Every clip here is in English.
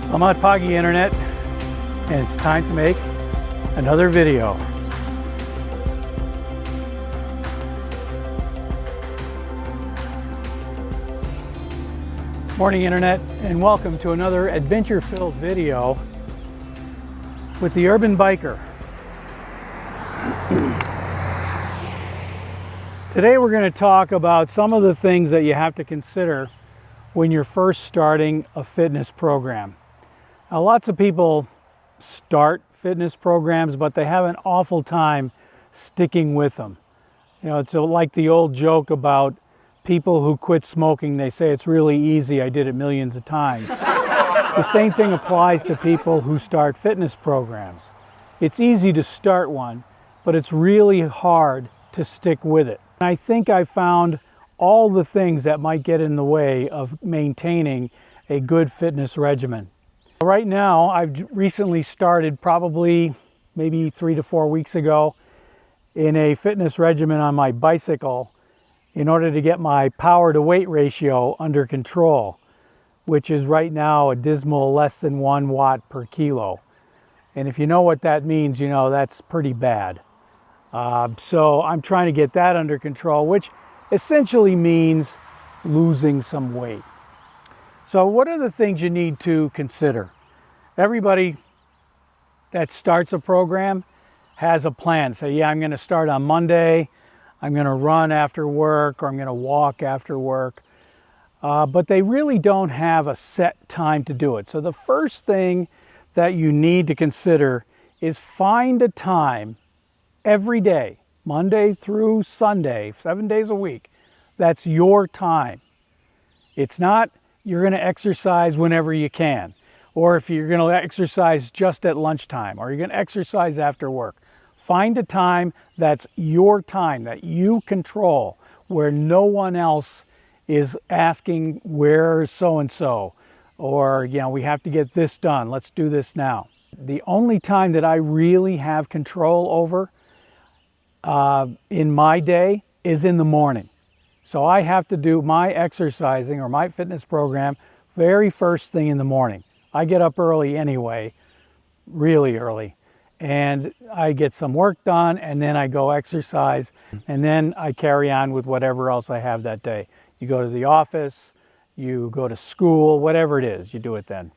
So I'm on Poggy Internet, and it's time to make another video. Morning Internet, and welcome to another adventure-filled video with the Urban Biker. Today we're going to talk about some of the things that you have to consider when you're first starting a fitness program. Now, lots of people start fitness programs, but they have an awful time sticking with them. You know, it's like the old joke about people who quit smoking. They say it's really easy, I did it millions of times. The same thing applies to people who start fitness programs. It's easy to start one, but it's really hard to stick with it. I think I found all the things that might get in the way of maintaining a good fitness regimen. Right now, I've recently started, probably maybe 3 to 4 weeks ago, in a fitness regimen on my bicycle in order to get my power to weight ratio under control, which is right now a dismal less than 1 watt per kilo. And if you know what that means, you know that's pretty bad. So I'm trying to get that under control, which essentially means losing some weight. So what are the things you need to consider? Everybody that starts a program has a plan. Say, yeah, I'm going to start on Monday, I'm going to run after work, or I'm going to walk after work. But they really don't have a set time to do it. So the first thing that you need to consider is find a time every day, Monday through Sunday, 7 days a week. That's your time. It's not you're going to exercise whenever you can, or if you're going to exercise just at lunchtime, or you're going to exercise after work. Find a time that's your time, that you control, where no one else is asking where's so-and-so, or, you know, we have to get this done, let's do this now. The only time that I really have control over in my day is in the morning. So I have to do my exercising or my fitness program very first thing in the morning. I get up early anyway, really early, and I get some work done, and then I go exercise, and then I carry on with whatever else I have that day. You go to the office, you go to school, whatever it is, you do it then.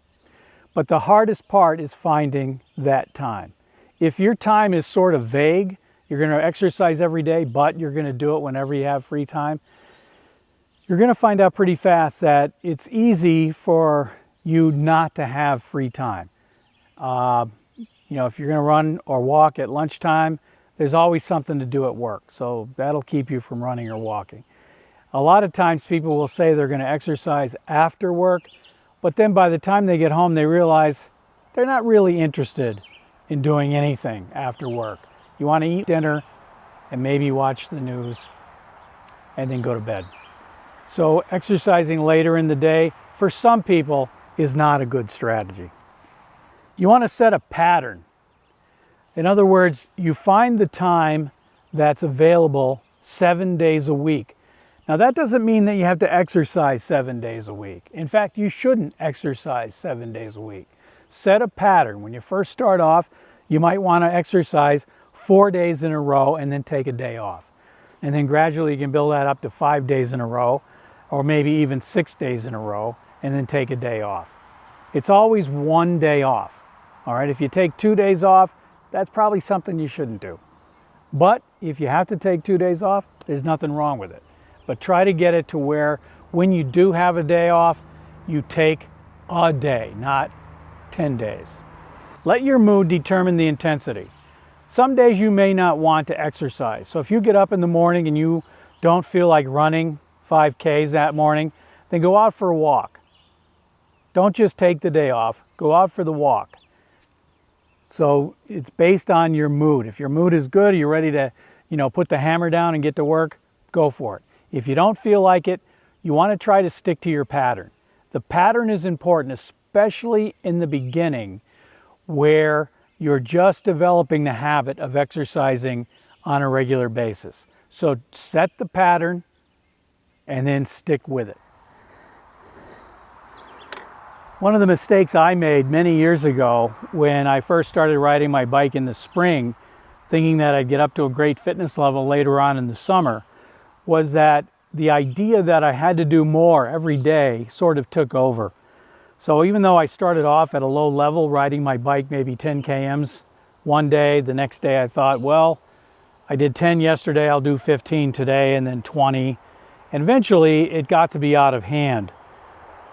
But the hardest part is finding that time. If your time is sort of vague, you're going to exercise every day, but you're going to do it whenever you have free time, you're going to find out pretty fast that it's easy for you not to have free time. You know, if you're going to run or walk at lunchtime, there's always something to do at work. So that'll keep you from running or walking. A lot of times people will say they're going to exercise after work, but then by the time they get home, they realize they're not really interested in doing anything after work. You want to eat dinner and maybe watch the news and then go to bed. So exercising later in the day, for some people, is not a good strategy. You want to set a pattern. In other words, you find the time that's available 7 days a week. Now that doesn't mean that you have to exercise 7 days a week. In fact, you shouldn't exercise 7 days a week. Set a pattern. When you first start off, you might want to exercise 4 days in a row and then take a day off. And then gradually you can build that up to 5 days in a row, or maybe even 6 days in a row, and then take a day off. It's always 1 day off. All right, if you take 2 days off, that's probably something you shouldn't do. But if you have to take 2 days off, there's nothing wrong with it. But try to get it to where when you do have a day off, you take a day, not 10 days. Let your mood determine the intensity. Some days you may not want to exercise. So if you get up in the morning and you don't feel like running 5Ks that morning, then go out for a walk. Don't just take the day off, go out for the walk. So it's based on your mood. If your mood is good, you're ready to, put the hammer down and get to work, go for it. If you don't feel like it, you want to try to stick to your pattern. The pattern is important, especially in the beginning where you're just developing the habit of exercising on a regular basis. So set the pattern and then stick with it. One of the mistakes I made many years ago when I first started riding my bike in the spring, thinking that I'd get up to a great fitness level later on in the summer, was that the idea that I had to do more every day sort of took over. So even though I started off at a low level, riding my bike maybe 10 kms one day, the next day I thought, well, I did 10 yesterday, I'll do 15 today, and then 20. And eventually it got to be out of hand.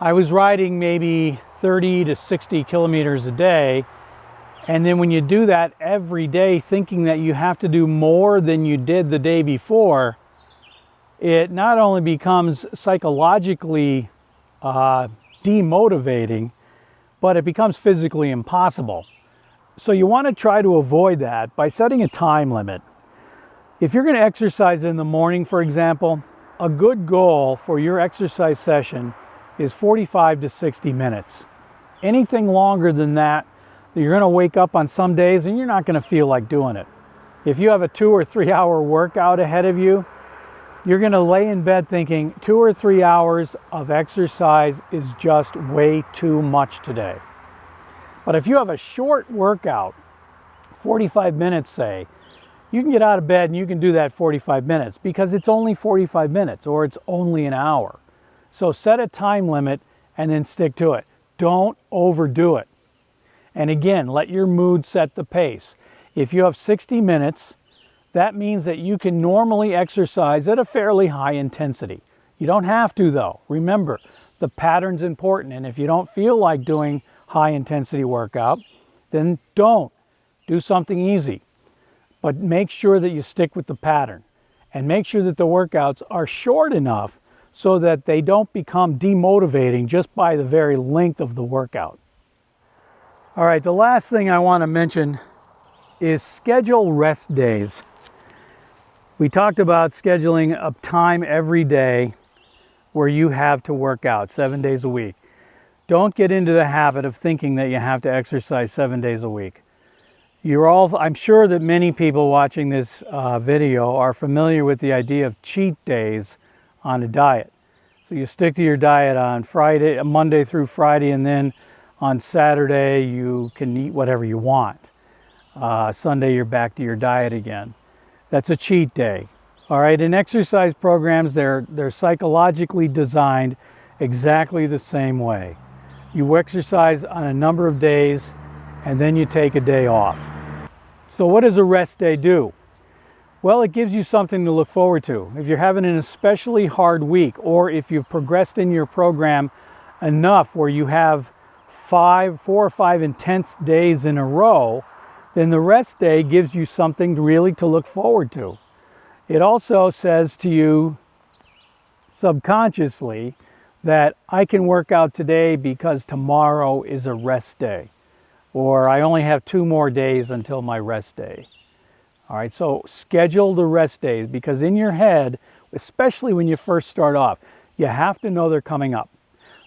I was riding maybe 30 to 60 kilometers a day. And then when you do that every day, thinking that you have to do more than you did the day before, it not only becomes psychologically demotivating, but it becomes physically impossible. So you want to try to avoid that by setting a time limit. If you're going to exercise in the morning, for example, a good goal for your exercise session is 45 to 60 minutes. Anything longer than that, you're going to wake up on some days and you're not going to feel like doing it. If you have a 2 or 3 hour workout ahead of you, you're going to lay in bed thinking 2 or 3 hours of exercise is just way too much today. But if you have a short workout, 45 minutes say, you can get out of bed and you can do that 45 minutes because it's only 45 minutes or it's only an hour. So set a time limit and then stick to it. Don't overdo it. And again, let your mood set the pace. If you have 60 minutes, that means that you can normally exercise at a fairly high intensity. You don't have to though. Remember, the pattern's important, and if you don't feel like doing high intensity workout, then don't. Do something easy. But make sure that you stick with the pattern, and make sure that the workouts are short enough so that they don't become demotivating just by the very length of the workout. All right, the last thing I want to mention is schedule rest days. We talked about scheduling a time every day where you have to work out 7 days a week. Don't get into the habit of thinking that you have to exercise 7 days a week. I'm sure that many people watching this video are familiar with the idea of cheat days on a diet. So you stick to your diet on Monday through Friday, and then on Saturday you can eat whatever you want. Sunday you're back to your diet again. That's a cheat day. All right, in exercise programs, they're psychologically designed exactly the same way. You exercise on a number of days and then you take a day off. So what does a rest day do? Well, it gives you something to look forward to. If you're having an especially hard week, or if you've progressed in your program enough where you have 4 or 5 intense days in a row, then the rest day gives you something really to look forward to. It also says to you subconsciously that I can work out today because tomorrow is a rest day, or I only have 2 more days until my rest day. All right, so schedule the rest days, because in your head, especially when you first start off, you have to know they're coming up.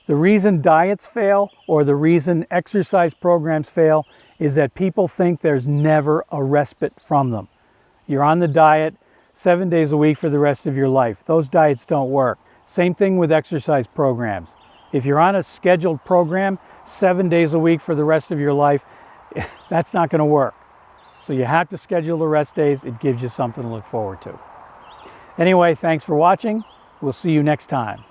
The reason diets fail, or the reason exercise programs fail, is that people think there's never a respite from them. You're on the diet 7 days a week for the rest of your life. Those diets don't work. Same thing with exercise programs. If you're on a scheduled program 7 days a week for the rest of your life, that's not going to work. So you have to schedule the rest days. It gives you something to look forward to. Anyway, thanks for watching. We'll see you next time.